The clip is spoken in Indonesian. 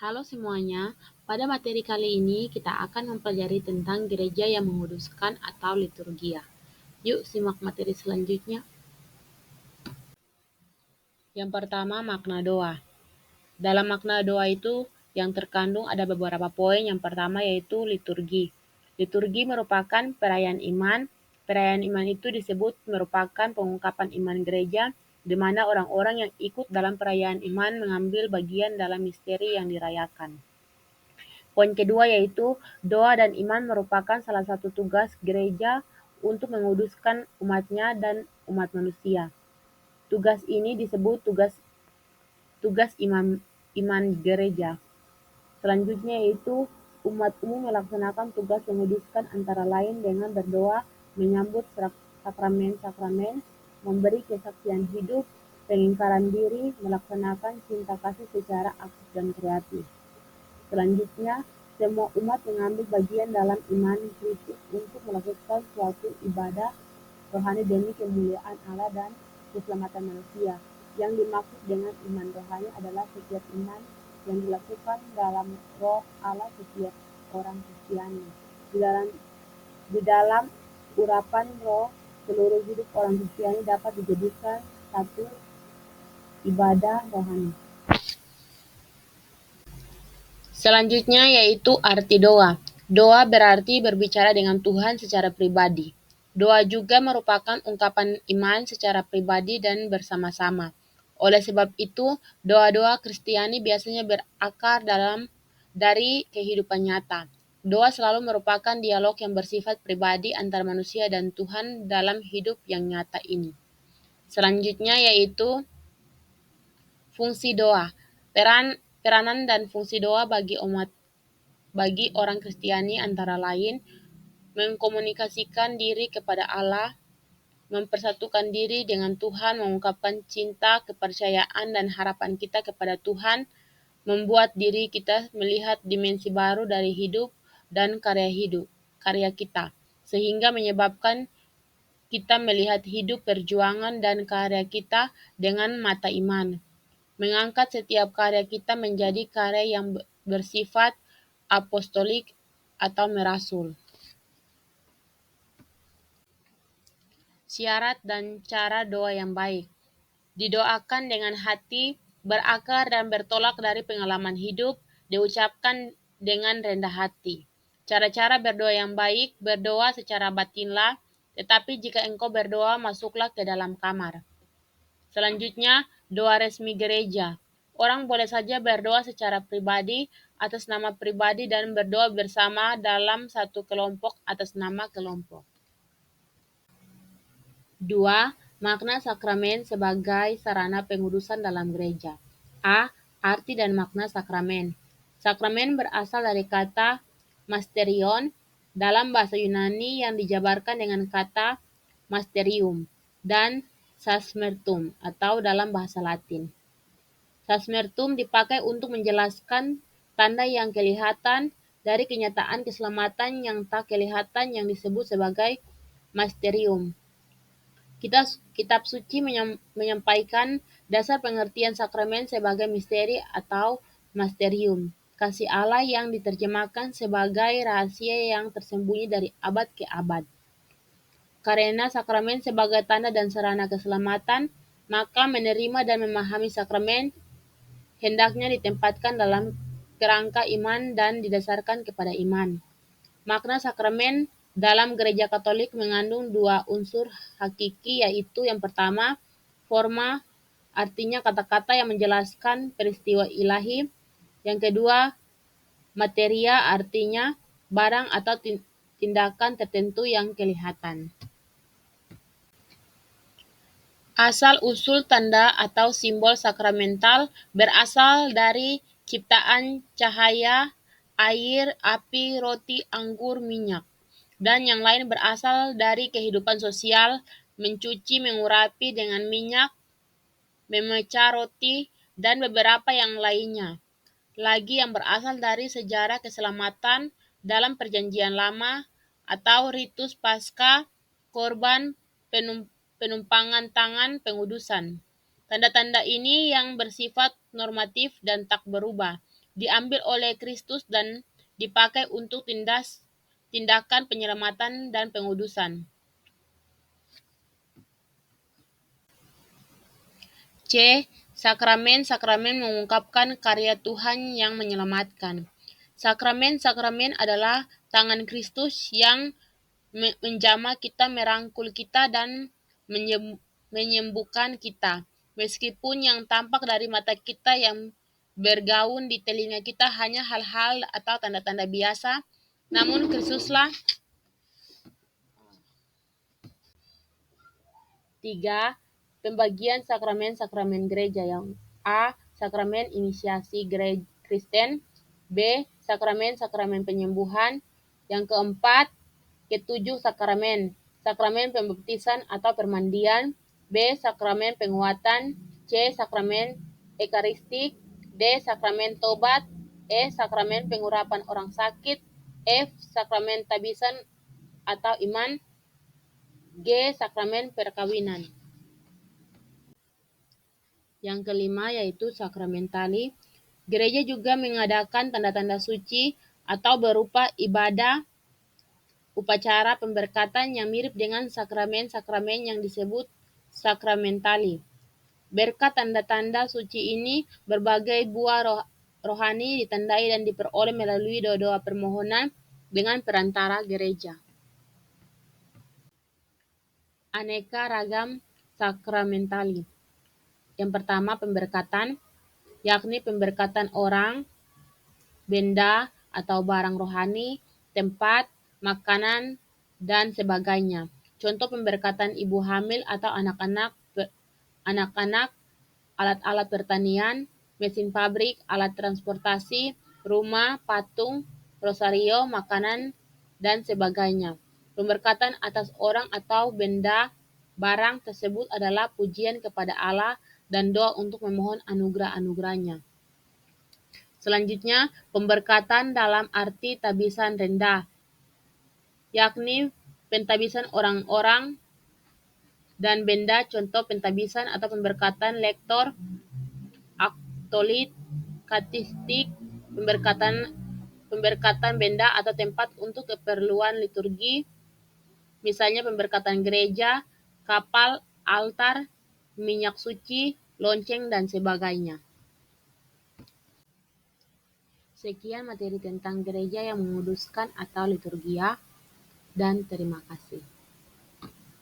Halo semuanya, pada materi kali ini kita akan mempelajari tentang gereja yang menguduskan atau liturgia. Yuk simak materi selanjutnya. Yang pertama, makna doa. Dalam makna doa itu yang terkandung ada beberapa poin. Yang pertama yaitu liturgi. Liturgi merupakan perayaan iman. Perayaan iman itu disebut merupakan pengungkapan iman gereja, di mana orang-orang yang ikut dalam perayaan iman mengambil bagian dalam misteri yang dirayakan. Poin kedua yaitu doa dan iman merupakan salah satu tugas gereja untuk menguduskan umatnya dan umat manusia. Tugas ini disebut tugas tugas iman gereja. Selanjutnya yaitu umat umum melaksanakan tugas menguduskan antara lain dengan berdoa, menyambut sakramen-sakramen, memberi kesaksian hidup, pengingkaran diri, melaksanakan cinta kasih secara aktif dan kreatif. Selanjutnya, semua umat mengambil bagian dalam iman Kristus untuk melakukan suatu ibadah rohani demi kemuliaan Allah dan keselamatan manusia. Yang dimaksud dengan iman rohani adalah setiap iman yang dilakukan dalam roh Allah setiap orang Kristiani. Di dalam urapan roh, seluruh hidup orang Kristiani dapat dijadikan satu ibadah rohani. Selanjutnya yaitu arti doa. Doa berarti berbicara dengan Tuhan secara pribadi. Doa juga merupakan ungkapan iman secara pribadi dan bersama-sama. Oleh sebab itu, doa-doa Kristiani biasanya berakar dari kehidupan nyata. Doa selalu merupakan dialog yang bersifat pribadi antara manusia dan Tuhan dalam hidup yang nyata ini. Selanjutnya yaitu fungsi doa. Peranan dan fungsi doa bagi orang Kristiani antara lain mengkomunikasikan diri kepada Allah, mempersatukan diri dengan Tuhan, mengungkapkan cinta, kepercayaan, dan harapan kita kepada Tuhan, membuat diri kita melihat dimensi baru dari hidup dan karya kita, sehingga menyebabkan kita melihat hidup, perjuangan, dan karya kita dengan mata iman. Mengangkat setiap karya kita menjadi karya yang bersifat apostolik atau merasul. Syarat dan cara doa yang baik. Didoakan dengan hati, berakar dan bertolak dari pengalaman hidup, diucapkan dengan rendah hati. Cara-cara berdoa yang baik, berdoa secara batinlah, tetapi jika engkau berdoa, masuklah ke dalam kamar. Selanjutnya, doa resmi gereja. Orang boleh saja berdoa secara pribadi atas nama pribadi dan berdoa bersama dalam satu kelompok atas nama kelompok. 2. Makna sakramen sebagai sarana pengudusan dalam gereja. A. Arti dan makna sakramen. Sakramen berasal dari kata masterion dalam bahasa Yunani yang dijabarkan dengan kata masterium dan sasmertum atau dalam bahasa Latin. Sasmertum dipakai untuk menjelaskan tanda yang kelihatan dari kenyataan keselamatan yang tak kelihatan yang disebut sebagai masterium. Kitab suci menyampaikan dasar pengertian sakramen sebagai misteri atau masterium, kasih Allah yang diterjemahkan sebagai rahasia yang tersembunyi dari abad ke abad. Karena sakramen sebagai tanda dan sarana keselamatan, maka menerima dan memahami sakramen hendaknya ditempatkan dalam kerangka iman dan didasarkan kepada iman. Makna sakramen dalam gereja Katolik mengandung dua unsur hakiki, yaitu yang pertama, forma, artinya kata-kata yang menjelaskan peristiwa ilahi. Yang kedua, materia, artinya barang atau tindakan tertentu yang kelihatan. Asal-usul tanda atau simbol sakramental berasal dari ciptaan cahaya, air, api, roti, anggur, minyak, dan yang lain berasal dari kehidupan sosial, mencuci, mengurapi dengan minyak, memecah roti, dan beberapa yang lainnya. Lagi yang berasal dari sejarah keselamatan dalam Perjanjian Lama atau ritus Paskah, korban, penumpangan tangan, pengudusan. Tanda-tanda ini yang bersifat normatif dan tak berubah, diambil oleh Kristus dan dipakai untuk tindakan penyelamatan dan pengudusan. C. Sakramen-sakramen mengungkapkan karya Tuhan yang menyelamatkan. Sakramen-sakramen adalah tangan Kristus yang menjamah kita, merangkul kita, dan menyembuhkan kita. Meskipun yang tampak dari mata kita yang bergaun di telinga kita hanya hal-hal atau tanda-tanda biasa, namun Kristuslah. 3. Pembagian sakramen-sakramen gereja. Yang A. Sakramen inisiasi Kristen. B. Sakramen-sakramen penyembuhan. Yang keempat, ketujuh sakramen. Sakramen pembaptisan atau permandian. B. Sakramen penguatan. C. Sakramen ekaristik. D. Sakramen tobat. E. Sakramen pengurapan orang sakit. F. Sakramen tabisan atau iman. G. Sakramen perkawinan. Yang kelima yaitu sakramentali. Gereja juga mengadakan tanda-tanda suci atau berupa ibadah upacara pemberkatan yang mirip dengan sakramen-sakramen yang disebut sakramentali. Berkat tanda-tanda suci ini, berbagai buah rohani ditandai dan diperoleh melalui doa-doa permohonan dengan perantara gereja. Aneka ragam sakramentali. Yang pertama, pemberkatan, yakni pemberkatan orang, benda atau barang rohani, tempat, makanan, dan sebagainya. Contoh pemberkatan ibu hamil atau anak-anak, alat-alat pertanian, mesin pabrik, alat transportasi, rumah, patung, rosario, makanan, dan sebagainya. Pemberkatan atas orang atau benda barang tersebut adalah pujian kepada Allah dan doa untuk memohon anugerah-anugerahnya. Selanjutnya, pemberkatan dalam arti tabisan rendah, yakni pentabisan orang-orang dan benda. Contoh pentabisan atau pemberkatan lektor, aktolit, katistik, pemberkatan benda atau tempat untuk keperluan liturgi, misalnya pemberkatan gereja, kapal, altar, minyak suci, lonceng, dan sebagainya. Sekian materi tentang gereja yang menguduskan atau liturgia, dan terima kasih.